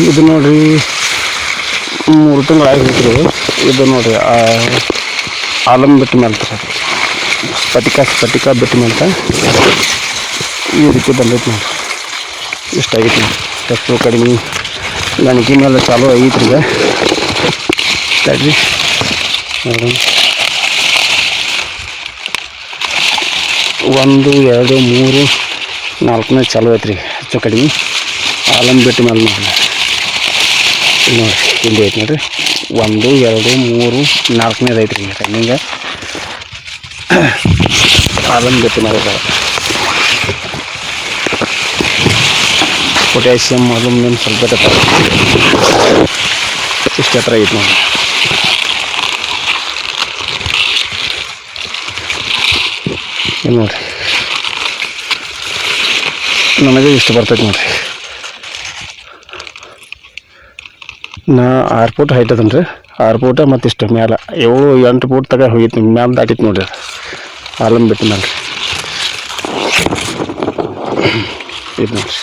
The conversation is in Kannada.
ಇದು ನೋಡಿರಿ 3 ತಿಂಗಳು ಆಗಿತ್ತು. ಇದು ನೋಡಿರಿ ಆಲಮ್ ಬಿಟ್ಟ ಮೇಲೆ ಸ್ಫಟಿಕ ಬಿಟ್ಟ ಮೇಲೆ ಈ ರೀತಿ ಬಂದೈತೆ ನೋಡಿ. ಇಷ್ಟಾಗೈತೆ ನೋಡಿ. ಹೆಚ್ಚು ಕಡಿಮೆ ಗಣಕಿ ಮೇಲೆ ಚಾಲೂ ಆಗೈತ್ರಿ. ಈಗ ತಡ್ರಿ ನೋಡಿ, 1 2 3 4ನೇ ಚಾಲೂ ಐತ್ರಿ. ಹೆಚ್ಚು ಕಡಿಮೆ ಆಲಮ್ ಬಿಟ್ಟ ಮೇಲೆ ನೋಡಿ. ಇಲ್ಲಿ ಐತೆ ನೋಡಿರಿ. 1 2 3 4ನೇದು ಐತ್ರಿ. ಈಗ ಟೈಮಿಂಗ ಆಲಮ್ ಬಿಟ್ಟ ಮೇಲೆ ಪೊಟ್ಯಾಷಿಯಮ್ ಅಲ್ಯೂಮಿನಿಯಂ ಸಲ್ಫೇಟ್ ಇಷ್ಟು ಹತ್ರ ಐತೆ ನೋಡಿ. ಇಲ್ಲಿ ನೋಡಿರಿ, ನನಗೆ ಇಷ್ಟು ಬರ್ತೈತೆ ನೋಡಿರಿ. ನಾ 6 ಫೂಟ್ ಹೈಟ್ ಅದನ್ರಿ. 6 ಫೂಟ ಮತ್ತು ಇಷ್ಟು ಮ್ಯಾಲೆ 7-8 ಫೂಟ್ ತಗ ಹೋಗಿತ್ತು. ಮ್ಯಾಲೆ ದಾಟಿತ್ತು ನೋಡಿರಿ ಆಲಮ್ ಬಿಟ್ಟ ಮೇಲೆ. ಇದು ನೋಡಿರಿ.